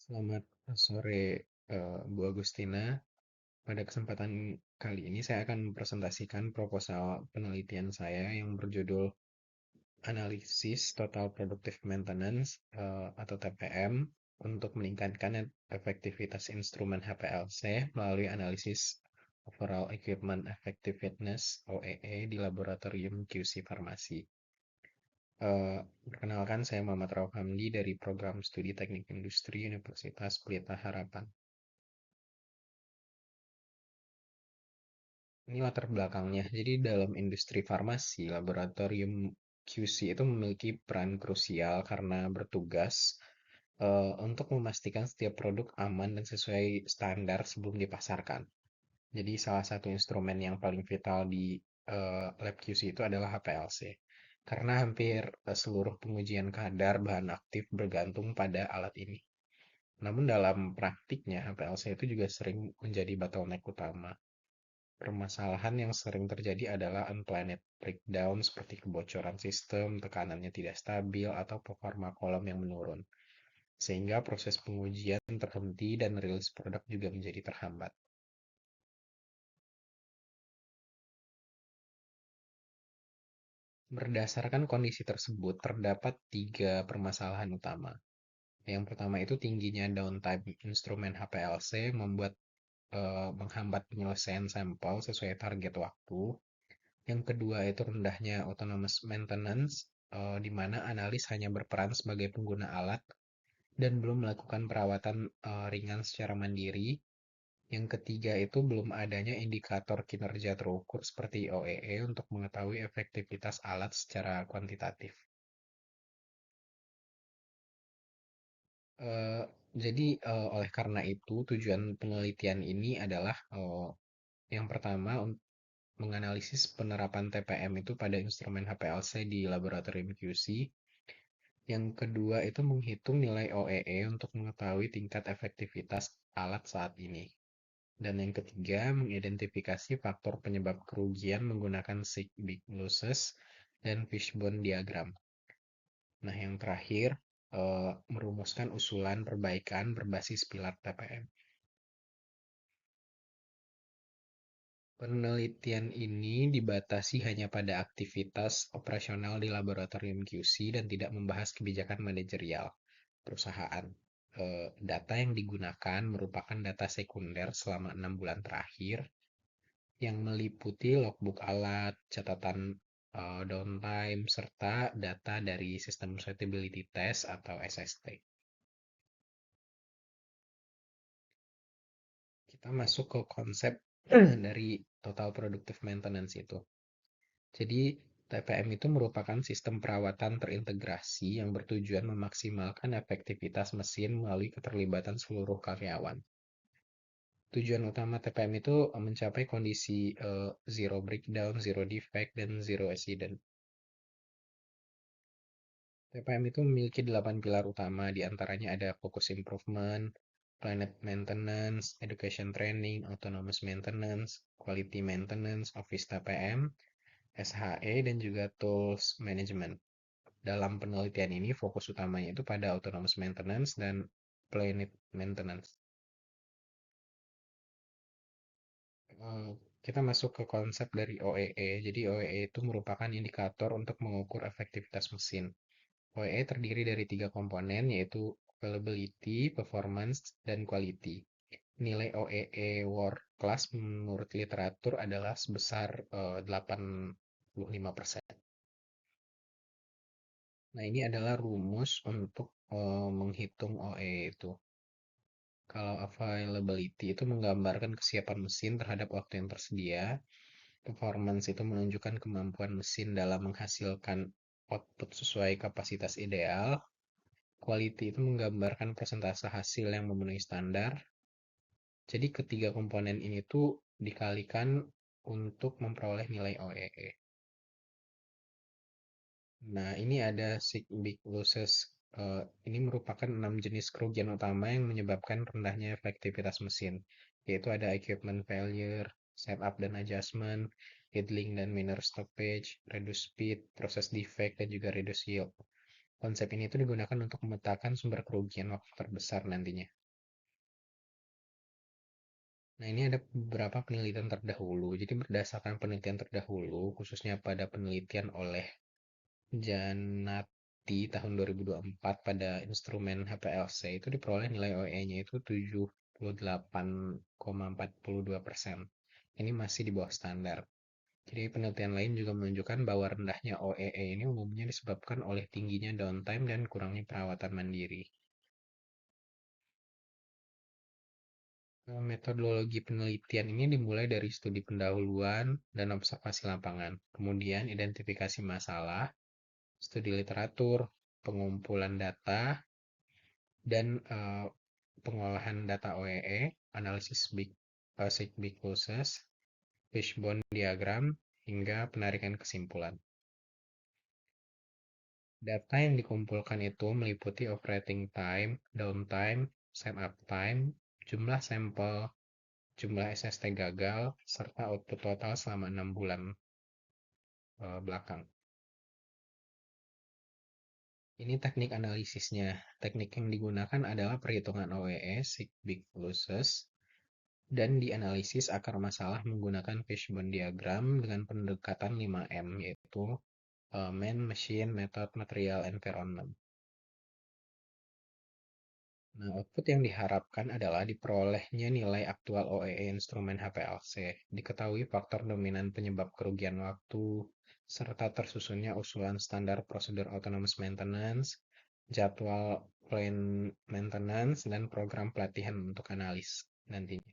Selamat sore, Bu Agustina. Pada kesempatan kali ini saya akan mempresentasikan proposal penelitian saya yang berjudul Analisis Total Productive Maintenance atau TPM untuk meningkatkan efektivitas instrumen HPLC melalui analisis Overall Equipment Effectiveness (OEE) di Laboratorium QC Farmasi. Perkenalkan, saya Muhammad Rauf Hamdi dari Program Studi Teknik Industri Universitas Pelita Harapan. Ini latar belakangnya. Jadi dalam industri farmasi, laboratorium QC itu memiliki peran krusial karena bertugas untuk memastikan setiap produk aman dan sesuai standar sebelum dipasarkan. Jadi salah satu instrumen yang paling vital di lab QC itu adalah HPLC. Karena hampir seluruh pengujian kadar bahan aktif bergantung pada alat ini. Namun dalam praktiknya, HPLC itu juga sering menjadi bottleneck utama. Permasalahan yang sering terjadi adalah unplanned breakdown seperti kebocoran sistem, tekanannya tidak stabil, atau performa kolom yang menurun. Sehingga proses pengujian terhenti dan rilis produk juga menjadi terhambat. Berdasarkan kondisi tersebut, terdapat tiga permasalahan utama. Yang pertama itu tingginya downtime instrumen HPLC menghambat penyelesaian sampel sesuai target waktu. Yang kedua itu rendahnya autonomous maintenance, di mana analis hanya berperan sebagai pengguna alat dan belum melakukan perawatan ringan secara mandiri. Yang ketiga itu belum adanya indikator kinerja terukur seperti OEE untuk mengetahui efektivitas alat secara kuantitatif. Eh, oleh karena itu, tujuan penelitian ini adalah yang pertama menganalisis penerapan TPM itu pada instrumen HPLC di laboratorium QC. Yang kedua itu menghitung nilai OEE untuk mengetahui tingkat efektivitas alat saat ini. Dan yang ketiga, mengidentifikasi faktor penyebab kerugian menggunakan Big Losses dan Fishbone diagram. Nah, yang terakhir, merumuskan usulan perbaikan berbasis pilar TPM. Penelitian ini dibatasi hanya pada aktivitas operasional di laboratorium QC dan tidak membahas kebijakan manajerial perusahaan. Data yang digunakan merupakan data sekunder selama 6 bulan terakhir yang meliputi logbook alat, catatan downtime, serta data dari sistem suitability test atau SST. Kita masuk ke konsep dari total productive maintenance itu. Jadi, TPM itu merupakan sistem perawatan terintegrasi yang bertujuan memaksimalkan efektivitas mesin melalui keterlibatan seluruh karyawan. Tujuan utama TPM itu mencapai kondisi zero breakdown, zero defect, dan zero accident. TPM itu memiliki 8 pilar utama, di antaranya ada focus improvement, planet maintenance, education training, autonomous maintenance, quality maintenance, office TPM, SHE, dan juga tools management. Dalam penelitian ini, fokus utamanya itu pada autonomous maintenance dan planet maintenance. Kita masuk ke konsep dari OEE. Jadi OEE itu merupakan indikator untuk mengukur efektivitas mesin. OEE terdiri dari tiga komponen, yaitu availability, performance, dan quality. Nilai OEE world class menurut literatur adalah sebesar 85%. Nah, ini adalah rumus untuk menghitung OEE itu. Kalau availability itu menggambarkan kesiapan mesin terhadap waktu yang tersedia. Performance itu menunjukkan kemampuan mesin dalam menghasilkan output sesuai kapasitas ideal. Quality itu menggambarkan persentase hasil yang memenuhi standar. Jadi ketiga komponen ini tuh dikalikan untuk memperoleh nilai OEE. Nah, ini ada Big Losses. Ini merupakan 6 jenis kerugian utama yang menyebabkan rendahnya efektivitas mesin, yaitu ada equipment failure, setup dan adjustment, idling dan minor stoppage, reduce speed, process defect, dan juga reduce yield. Konsep ini itu digunakan untuk memetakan sumber kerugian waktu terbesar nantinya. Nah, ini ada beberapa penelitian terdahulu. Jadi berdasarkan penelitian terdahulu, khususnya pada penelitian oleh Janati tahun 2024 pada instrumen HPLC itu diperoleh nilai OE-nya itu 78,42%. Ini masih di bawah standar. Jadi penelitian lain juga menunjukkan bahwa rendahnya OEE ini umumnya disebabkan oleh tingginya downtime dan kurangnya perawatan mandiri. Metodologi penelitian ini dimulai dari studi pendahuluan dan observasi lapangan, kemudian identifikasi masalah, studi literatur, pengumpulan data, dan pengolahan data OEE, analisis big pulses, fishbone diagram, hingga penarikan kesimpulan. Data yang dikumpulkan itu meliputi operating time, downtime, setup time, jumlah sampel, jumlah SST gagal, serta output total selama 6 bulan belakang. Ini teknik analisisnya. Teknik yang digunakan adalah perhitungan OEE, Sig Big Losses, dan dianalisis akar masalah menggunakan fishbone diagram dengan pendekatan 5M, yaitu Man, Machine, Method, Material, Environment. Nah, output yang diharapkan adalah diperolehnya nilai aktual OEE instrumen HPLC, diketahui faktor dominan penyebab kerugian waktu, serta tersusunnya usulan standar prosedur autonomous maintenance, jadwal plan maintenance, dan program pelatihan untuk analis nantinya.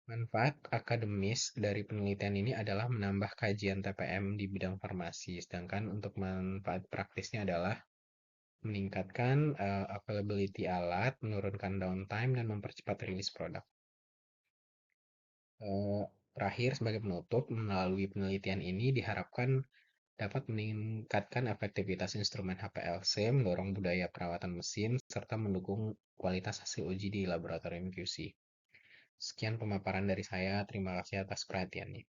Manfaat akademis dari penelitian ini adalah menambah kajian TPM di bidang farmasi, sedangkan untuk manfaat praktisnya adalah meningkatkan availability alat, menurunkan downtime, dan mempercepat rilis produk. Eh, Terakhir, sebagai penutup, melalui penelitian ini diharapkan dapat meningkatkan efektivitas instrumen HPLC, mendorong budaya perawatan mesin, serta mendukung kualitas hasil uji di laboratorium QC. Sekian pemaparan dari saya. Terima kasih atas perhatiannya.